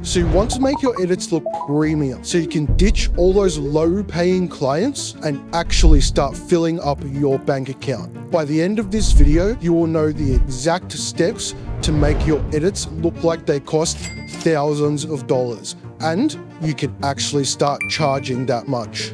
So you want to make your edits look premium so you can ditch all those low-paying clients and actually start filling up your bank account. By the end of this video, you will know the exact steps to make your edits look like they cost thousands of dollars, and you can actually start charging that much.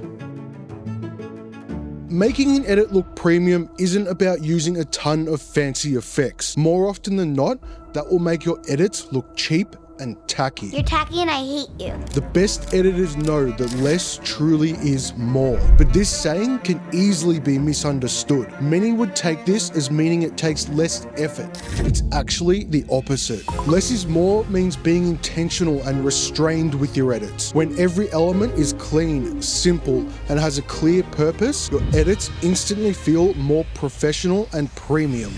Making an edit look premium isn't about using a ton of fancy effects. More often than not, that will make your edits look cheap and tacky. You're tacky and I hate you. The best editors know that less truly is more, but this saying can easily be misunderstood. Many would take this as meaning it takes less effort. It's actually the opposite. Less is more means being intentional and restrained with your edits. When every element is clean, simple, and has a clear purpose, your edits instantly feel more professional and premium.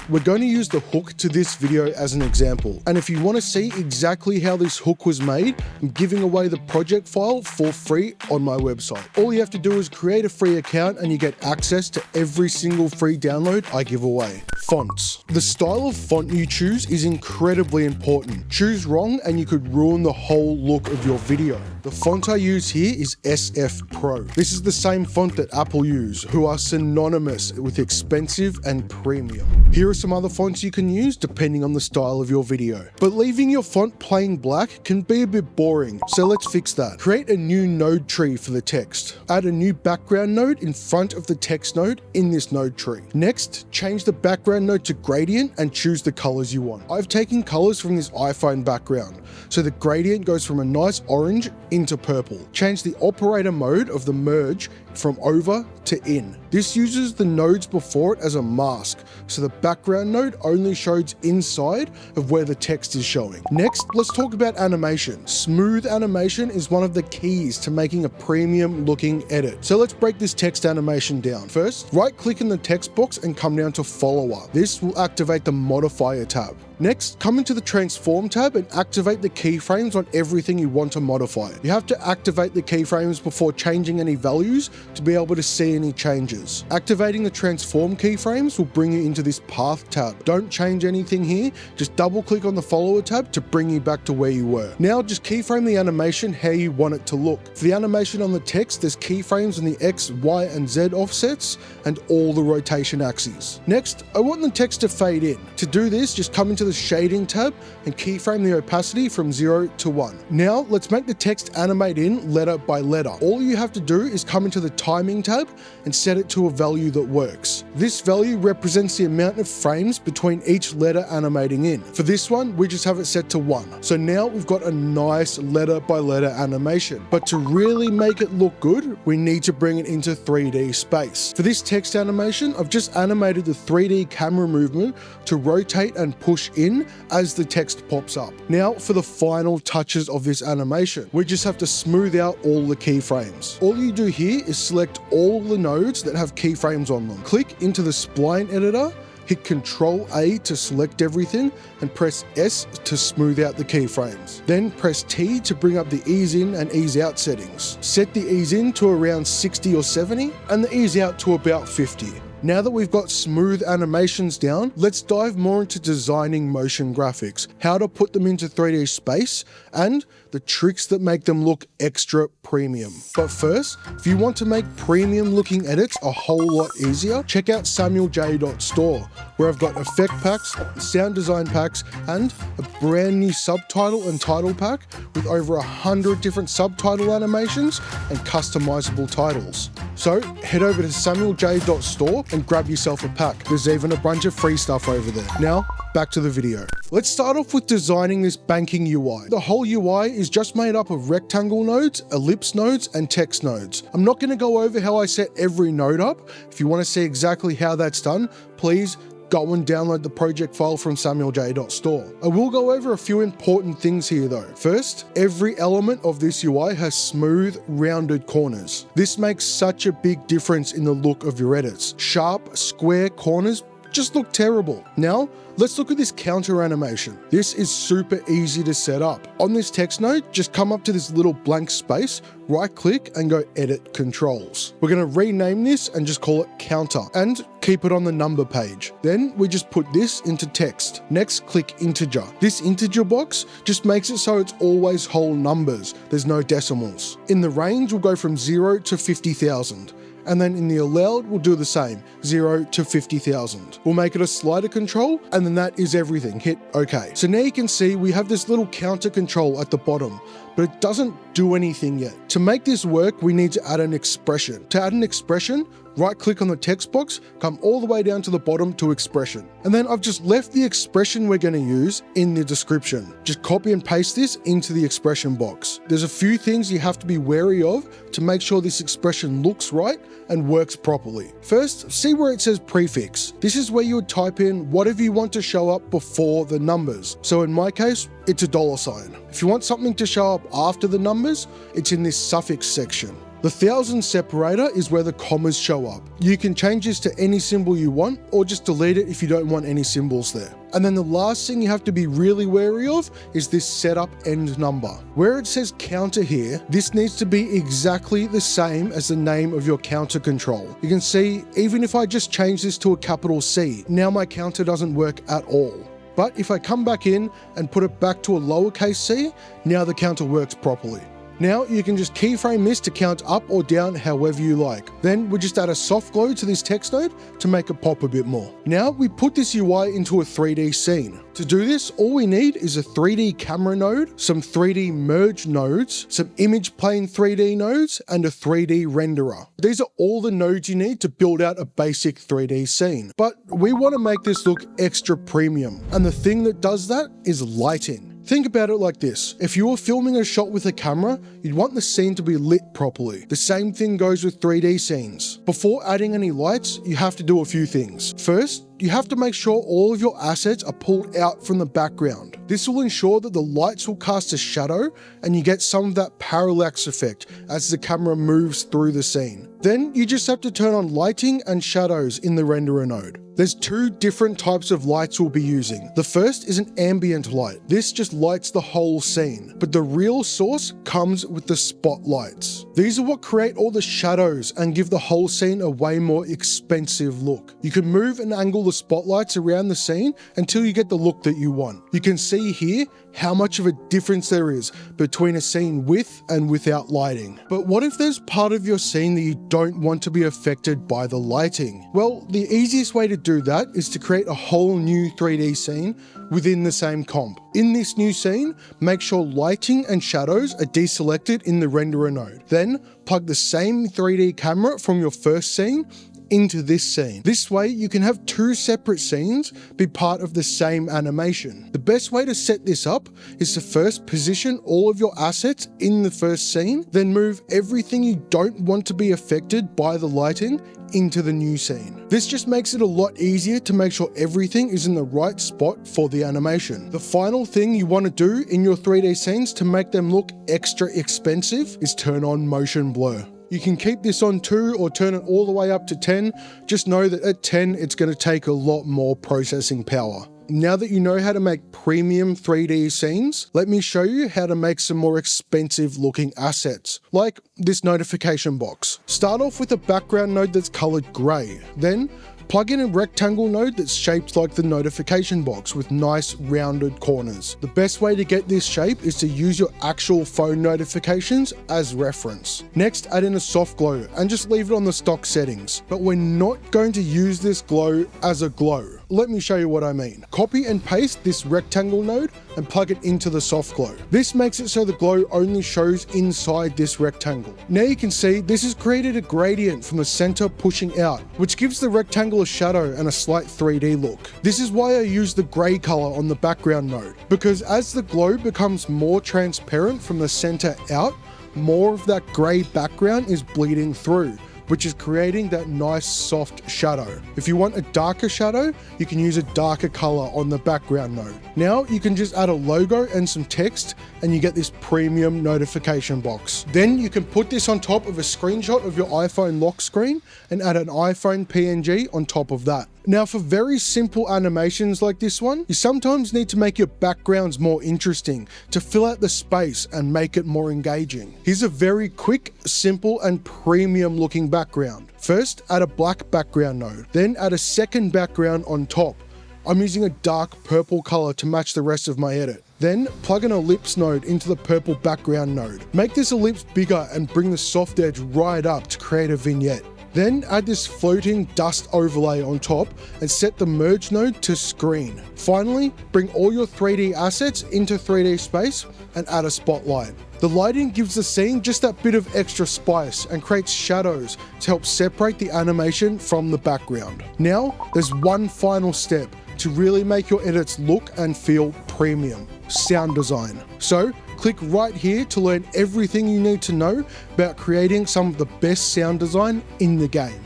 We're going to use the hook to this video as an example. And if you want to see exactly how this hook was made, I'm giving away the project file for free on my website. All you have to do is create a free account and you get access to every single free download I give away. Fonts. The style of font you choose is incredibly important. Choose wrong and you could ruin the whole look of your video. The font I use here is SF Pro. This is the same font that Apple use, who are synonymous with expensive and premium. Here are some other fonts you can use depending on the style of your video. But leaving your font plain black can be a bit boring, so let's fix that. Create a new node tree for the text. Add a new background node in front of the text node in this node tree. Next, change the background node to gradient and choose the colors you want. I've taken colors from this iPhone background, so the gradient goes from a nice orange into purple. Change the operator mode of the merge from over to in. This uses the nodes before it as a mask, so the background node only shows inside of where the text is showing. Next, let's talk about animation. Smooth animation is one of the keys to making a premium looking edit. So let's break this text animation down. First, right click in the text box and come down to follower. This will activate the modifier tab. Next, come into the transform tab and activate the keyframes on everything you want to modify. You have to activate the keyframes before changing any values to be able to see any changes. Activating the transform keyframes will bring you into this path tab. Don't change anything here, just double click on the follower tab to bring you back to where you were. Now just keyframe the animation how you want it to look. For the animation on the text, there's keyframes in the X, Y, and Z offsets and all the rotation axes. Next, I want the text to fade in. To do this, just come into the shading tab and keyframe the opacity from 0 to 1. Now let's make the text animate in letter by letter. All you have to do is come into the timing tab and set it to a value that works. This value represents the amount of frames between each letter animating in. For this one, we just have it set to 1. So now we've got a nice letter by letter animation. But to really make it look good, we need to bring it into 3D space. For this text animation, I've just animated the 3D camera movement to rotate and push in as the text pops up. Now for the final touches of this animation, we just have to smooth out all the keyframes. All you do here is select all the nodes that have keyframes on them. Click into the spline editor, hit Ctrl A to select everything and press S to smooth out the keyframes. Then press T to bring up the ease in and ease out settings. Set the ease in to around 60 or 70 and the ease out to about 50. Now that we've got smooth animations down, let's dive more into designing motion graphics, how to put them into 3D space, and the tricks that make them look extra premium. But first, if you want to make premium looking edits a whole lot easier, check out samuelj.store, where I've got effect packs, sound design packs, and a brand new subtitle and title pack with over 100 different subtitle animations and customizable titles. So head over to samuelj.store and grab yourself a pack. There's even a bunch of free stuff over there. Now, back to the video. Let's start off with designing this banking UI. The whole UI is just made up of rectangle nodes, ellipse nodes, and text nodes. I'm not going to go over how I set every node up. If you want to see exactly how that's done, please go and download the project file from samuelj.store. I will go over a few important things here though. First, every element of this UI has smooth, rounded corners. This makes such a big difference in the look of your edits. Sharp, square corners just look terrible. Now, let's look at this counter animation. This is super easy to set up. On this text node, just come up to this little blank space, right click and go edit controls. We're going to rename this and just call it counter. And keep it on the number page. Then we just put this into text. Next, click integer. This integer box just makes it so it's always whole numbers. There's no decimals. In the range, we'll go from 0 to 50,000. And then in the allowed, we'll do the same, 0 to 50,000. We'll make it a slider control, and then that is everything. Hit OK. So now you can see we have this little counter control at the bottom, but it doesn't do anything yet. To make this work, we need to add an expression. To add an expression, right click on the text box, come all the way down to the bottom to expression. And then I've just left the expression we're going to use in the description. Just copy and paste this into the expression box. There's a few things you have to be wary of to make sure this expression looks right and works properly. First, see where it says prefix. This is where you would type in whatever you want to show up before the numbers. So in my case, it's a $sign. If you want something to show up after the numbers, it's in this suffix section. The thousands separator is where the commas show up. You can change this to any symbol you want, or just delete it if you don't want any symbols there. And then the last thing you have to be really wary of is this setup end number. Where it says counter here, this needs to be exactly the same as the name of your counter control. You can see, even if I just change this to a capital C, now my counter doesn't work at all. But if I come back in and put it back to a lowercase c, now the counter works properly. Now you can just keyframe this to count up or down however you like. Then we just add a soft glow to this text node to make it pop a bit more. Now we put this UI into a 3D scene. To do this, all we need is a 3D camera node, some 3D merge nodes, some image plane 3D nodes, and a 3D renderer. These are all the nodes you need to build out a basic 3D scene. But we want to make this look extra premium. And the thing that does that is lighting. Think about it like this. If you were filming a shot with a camera, you'd want the scene to be lit properly. The same thing goes with 3D scenes. Before adding any lights, you have to do a few things. First, you have to make sure all of your assets are pulled out from the background. This will ensure that the lights will cast a shadow and you get some of that parallax effect as the camera moves through the scene. Then you just have to turn on lighting and shadows in the renderer node. There's two different types of lights we'll be using. The first is an ambient light. This just lights the whole scene, but the real source comes with the spotlights. These are what create all the shadows and give the whole scene a way more expensive look. You can move and angle the spotlights around the scene until you get the look that you want. You can see here how much of a difference there is between a scene with and without lighting. But what if there's part of your scene that you don't want to be affected by the lighting? Well, the easiest way to do that is to create a whole new 3D scene within the same comp. In this new scene, make sure lighting and shadows are deselected in the renderer node. Then plug the same 3D camera from your first scene into this scene. This way you can have two separate scenes be part of the same animation. The best way to set this up is to first position all of your assets in the first scene, then move everything you don't want to be affected by the lighting into the new scene. This just makes it a lot easier to make sure everything is in the right spot for the animation. The final thing you want to do in your 3D scenes to make them look extra expensive is turn on motion blur. You can keep this on 2 or turn it all the way up to 10. Just know that at 10, it's going to take a lot more processing power. Now that you know how to make premium 3D scenes, let me show you how to make some more expensive looking assets, like this notification box. Start off with a background node that's colored gray. Then plug in a rectangle node that's shaped like the notification box with nice rounded corners. The best way to get this shape is to use your actual phone notifications as reference. Next, add in a soft glow and just leave it on the stock settings. But we're not going to use this glow as a glow. Let me show you what I mean. Copy and paste this rectangle node and plug it into the soft glow. This makes it so the glow only shows inside this rectangle. Now you can see this has created a gradient from the center pushing out, which gives the rectangle a shadow and a slight 3D look. This is why I use the gray color on the background node, because as the glow becomes more transparent from the center out, more of that gray background is bleeding through, which is creating that nice soft shadow. If you want a darker shadow, you can use a darker color on the background node. Now you can just add a logo and some text and you get this premium notification box. Then you can put this on top of a screenshot of your iPhone lock screen and add an iPhone PNG on top of that. Now for very simple animations like this one, you sometimes need to make your backgrounds more interesting to fill out the space and make it more engaging. Here's a very quick, simple and premium looking background. First, add a black background node, then add a second background on top. I'm using a dark purple color to match the rest of my edit. Then plug an ellipse node into the purple background node. Make this ellipse bigger and bring the soft edge right up to create a vignette. Then add this floating dust overlay on top and set the merge node to screen. Finally, bring all your 3D assets into 3D space and add a spotlight. The lighting gives the scene just that bit of extra spice and creates shadows to help separate the animation from the background. Now, there's one final step to really make your edits look and feel premium: sound design. So, click right here to learn everything you need to know about creating some of the best sound design in the game.